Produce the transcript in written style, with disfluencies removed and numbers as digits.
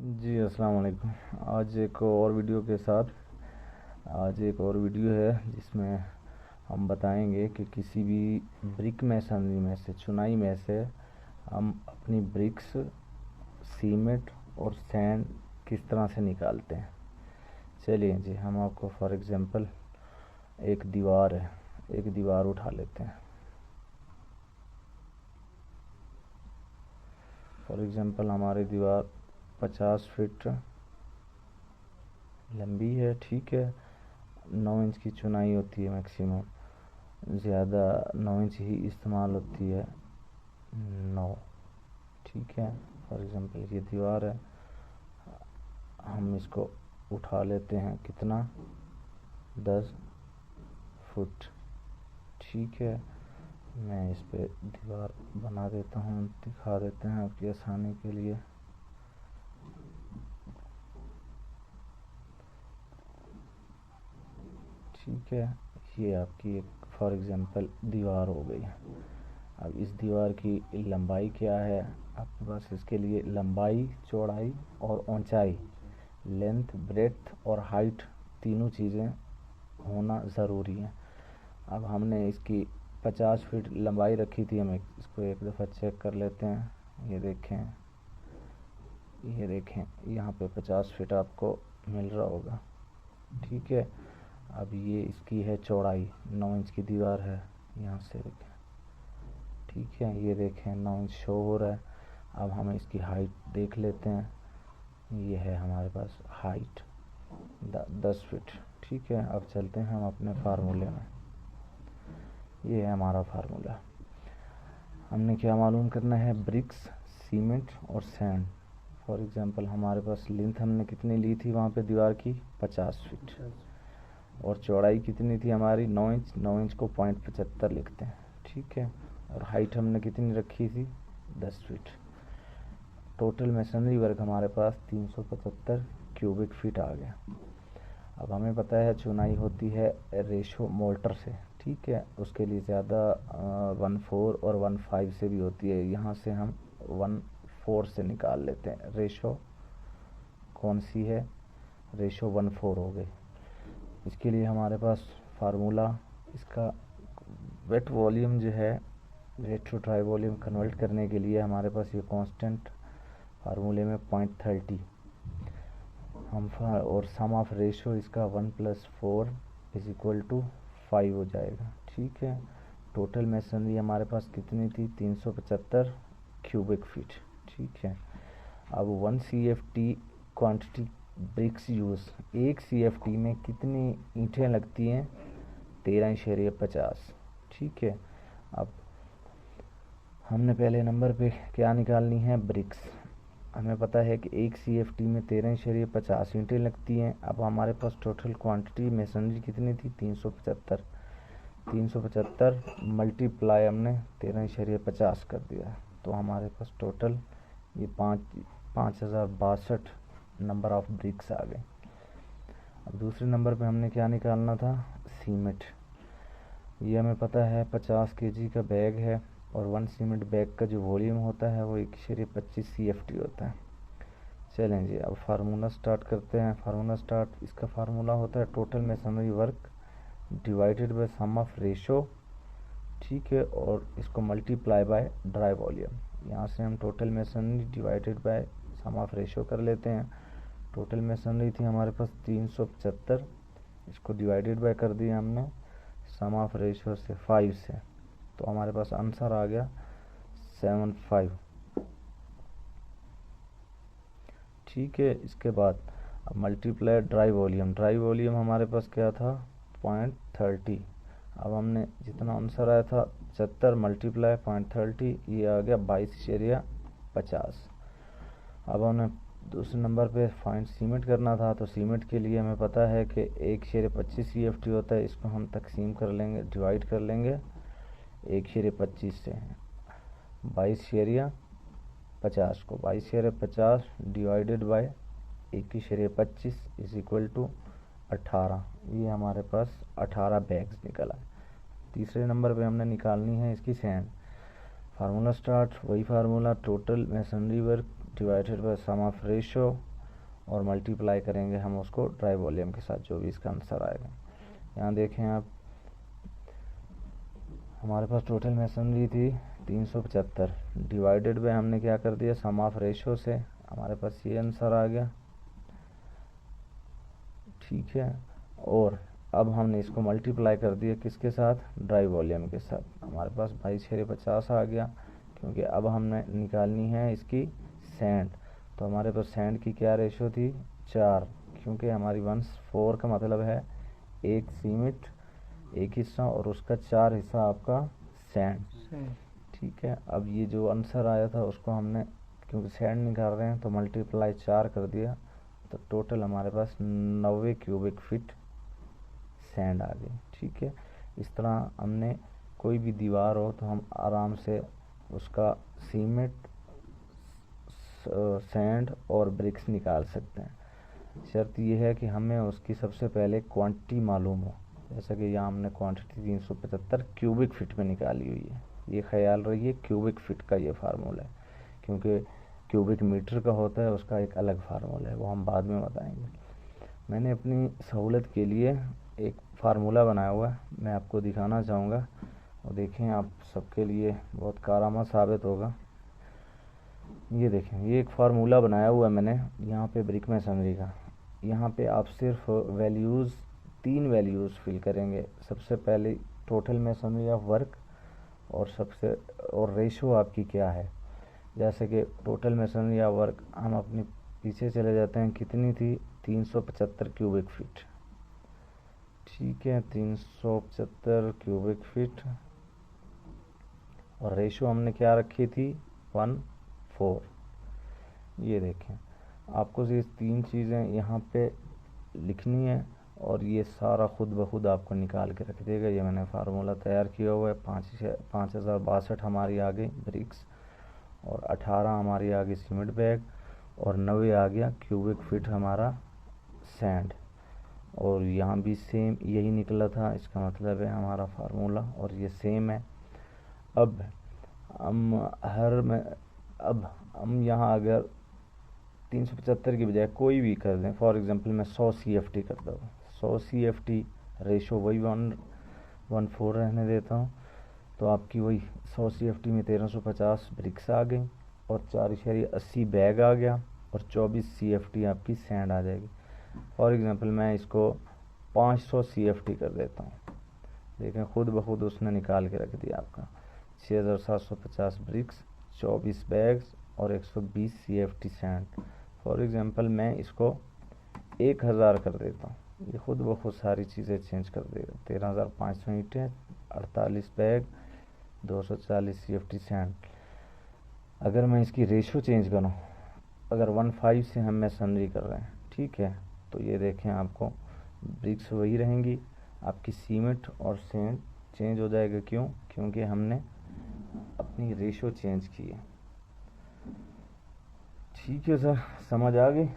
जी अस्सलाम वालेकुम। आज एक और वीडियो के साथ आज एक और वीडियो है जिसमें हम बताएंगे कि किसी भी ब्रिक मैसनरी में से चुनाई में से हम अपनी ब्रिक्स सीमेंट और सैंड किस तरह से निकालते हैं। चलिए जी, हम आपको फॉर एग्जांपल एक दीवार उठा लेते हैं। फॉर एग्जांपल हमारी दीवार 50 फीट लंबी है, ठीक है। 9 इंच की चुनाई होती है मैक्सिमम, ज़्यादा 9 इंच ही इस्तेमाल होती है, 9, ठीक है। फॉर एग्जांपल ये दीवार है, हम इसको उठा लेते हैं, कितना, 10 फुट, ठीक है। मैं इस पे दीवार बना देता हूँ, दिखा देते हैं आपकी आसानी के लिए। ठीक है, ये आपकी एक फॉर एग्जांपल दीवार हो गई। अब इस दीवार की लंबाई क्या है आपके पास? इसके लिए लंबाई, चौड़ाई और ऊंचाई, लेंथ, ब्रेड्थ और हाइट, तीनों चीज़ें होना ज़रूरी है। अब हमने इसकी 50 फीट लंबाई रखी थी, हम इसको एक दफ़ा चेक कर लेते हैं। ये देखें यहाँ पे 50 फीट आपको मिल रहा होगा, ठीक है। अब ये इसकी है चौड़ाई, 9 इंच की दीवार है, यहाँ से देखें, ठीक है। ये देखें 9 इंच शो हो रहा है। अब हम इसकी हाइट देख लेते हैं, ये है हमारे पास हाइट 10 फीट, ठीक है। अब चलते हैं हम अपने फार्मूले में। ये है हमारा फार्मूला। हमने क्या मालूम करना है? ब्रिक्स, सीमेंट और सैंड। फॉर एग्जांपल हमारे पास लेंथ हमने कितनी ली थी वहाँ पे दीवार की? 50 फीट, और चौड़ाई कितनी थी हमारी? 9 इंच। 9 इंच को 0.75 लिखते हैं, ठीक है। और हाइट हमने कितनी रखी थी? 10 फीट। टोटल मैसनरी वर्क हमारे पास 375 क्यूबिक फीट आ गया। अब हमें पता है चुनाई होती है रेशो मोल्टर से, ठीक है। उसके लिए ज़्यादा 1/4 और 1/5 से भी होती है। यहाँ से हम 1/4 से निकाल लेते हैं। रेशो कौन सी है? रेशो 1/4 हो गई। इसके लिए हमारे पास फार्मूला, इसका वेट वॉल्यूम जो है, wet to dry volume convert करने के लिए हमारे पास ये कांस्टेंट फार्मूले में 0.30 और सम ऑफ रेशो इसका 1 + 4 = 5 हो जाएगा, ठीक है। टोटल मैसनरी हमारे पास कितनी थी? 375 क्यूबिक फीट, ठीक है। अब 1 CFT quantity bricks use, 1 CFT में कितनी ईंटें लगती हैं? 13.50, ठीक है। अब हमने पहले नंबर पे क्या निकालनी है? ब्रिक्स। हमें पता है कि 1 CFT में 13.50 ईंटें लगती हैं। अब हमारे पास टोटल क्वांटिटी मैसनरी कितनी थी? 375। 375 मल्टीप्लाई हमने 13.50 कर दिया, तो हमारे पास टोटल ये 5062 नंबर ऑफ ब्रिक्स आ गए। अब दूसरे नंबर पे हमने क्या निकालना था? सीमेंट। ये हमें पता है 50 kg का बैग है, और 1 सीमेंट बैग का जो वॉल्यूम होता है वो 1.25 CFT होता है। चलें जी, अब फार्मूला स्टार्ट करते हैं। इसका फार्मूला होता है total masonry work divided by sum of ratio, ठीक है, और इसको मल्टीप्लाई बाय ड्राई वॉल्यूम। यहाँ से हम total masonry divided by sum of ratio कर लेते हैं। टोटल मैसनरी थी हमारे पास 375, इसको डिवाइडेड बाय कर दिया हमने सम ऑफ रेशो से 5 से, तो हमारे पास आंसर आ गया 75, ठीक है। इसके बाद अब मल्टीप्लाई ड्राई वॉल्यूम हमारे पास क्या था? 0.30। अब हमने जितना आंसर आया था 75 मल्टीप्लाई 0.30, ये आ गया 22.50। अब हमें दूसरे नंबर पे फाइंड सीमेंट करना था, तो सीमेंट के लिए हमें पता है कि 1.25 CFT होता है। इसको हम तकसीम कर लेंगे, डिवाइड कर लेंगे 1.25 से, 22.50 को 22.50 डिवाइडेड बाय 1.25 = 18। ये हमारे पास 18 बैग्स निकला। तीसरे नंबर पे हमने निकालनी है इसकी सैंड। फार्मूला स्टार्ट, वही formula, total masonry work divided by sum of ratio और मल्टीप्लाई करेंगे हम उसको ड्राई वॉल्यूम के साथ, जो भी इसका आंसर आएगा। यहाँ देखें आप, हमारे पास टोटल मैसनरी थी 375, डिवाइडेड बाय हमने क्या कर दिया, सम ऑफ रेशो से, हमारे पास ये आंसर आ गया। ठीक है, और अब हमने इसको मल्टीप्लाई कर दिया किसके साथ, ड्राई वॉल्यूम के साथ। हमारे पास 2×6=50 आ गया, क्योंकि अब हमने निकालनी है इसकी सैंड। तो हमारे पास सैंड की क्या रेशो थी, 4, क्योंकि हमारी 1/4 का मतलब है एक सीमेंट एक हिस्सा और उसका 4 हिस्सा आपका सैंड। ठीक है, अब ये जो आंसर आया था उसको हमने, क्योंकि सैंड निकाल रहे हैं तो मल्टीप्लाई 4 कर दिया, तो टोटल हमारे पास 90 क्यूबिक फीट सैंड आ गई। ठीक है, इस तरह हमने कोई भी दीवार हो तो हम आराम से उसका सीमेंट, सैंड और ब्रिक्स निकाल सकते हैं। शर्त यह है कि हमें उसकी सबसे पहले क्वांटिटी मालूम हो, जैसा कि यहाँ हमने क्वांटिटी 375 क्यूबिक फीट में निकाली हुई है। ये ख्याल रखिए क्यूबिक फीट का ये फार्मूला है, क्योंकि क्यूबिक मीटर का होता है उसका एक अलग फार्मूला है, वो हम बाद में बताएंगे। मैंने अपनी सहूलत के लिए एक फार्मूला बनाया हुआ है, मैं आपको दिखाना चाहूँगा, और देखें आप सबके लिए बहुत कारआमद साबित होगा। ये देखें, ये एक फार्मूला बनाया हुआ है मैंने यहाँ पे ब्रिक मैसनरी का। यहाँ पे आप सिर्फ वैल्यूज़, 3 वैल्यूज़ फिल करेंगे। सबसे पहले टोटल मैसनरी ऑफ वर्क, और रेशो आपकी क्या है। जैसे कि टोटल मैसनरी ऑफ वर्क हम अपनी पीछे चले जाते हैं, कितनी थी, 375 क्यूबिक फीट। ठीक है, 375 क्यूबिक फीट, और रेशो हमने क्या रखी थी, 1/4। ये देखें, आपको ये 3 चीज़ें यहाँ पे लिखनी है, और ये सारा खुद ब खुद आपको निकाल के रख देगा। ये मैंने फार्मूला तैयार किया हुआ है। 5062 हमारी आ गई ब्रिक्स, और 18 हमारी आ गई सीमेंट बैग, और 90 आ गया क्यूबिक फीट हमारा सैंड। और यहाँ भी सेम यही निकला था, इसका मतलब है हमारा फार्मूला और ये सेम है। अब हम यहाँ अगर 375 की बजाय कोई भी कर दें, फॉर एग्जांपल मैं 100 CFT करता हूँ, 100 CFT, रेशो वही 1/4 रहने देता हूँ, तो आपकी वही 100 CFT में 1350 ब्रिक्स आ गई, और 4.80 बैग आ गया, और 24 CFT आपकी सैंड आ जाएगी। फॉर एग्जांपल मैं इसको 500 CFT कर देता हूँ, देखें खुद ब खुद उसने निकाल के रख दिया आपका 6750 ब्रिक्स, 24 बैग्स और 120 CFT सैंड। फॉर एग्जांपल मैं इसको 1000 कर देता हूँ, ये खुद ब खुद सारी चीज़ें चेंज कर देगा। 13500 ईंटें, 48 बैग, 240 CFT सैंड। अगर मैं इसकी रेशो चेंज करूँ, अगर 1/5 से हम मैसनरी कर रहे हैं, ठीक है, तो ये देखें आपको ब्रिक्स वही रहेंगी, आपकी सीमेंट और सैंड चेंज हो जाएगा। क्यों? क्योंकि हमने अपनी रेशो चेंज की है। ठीक है सर, समझ आ गई।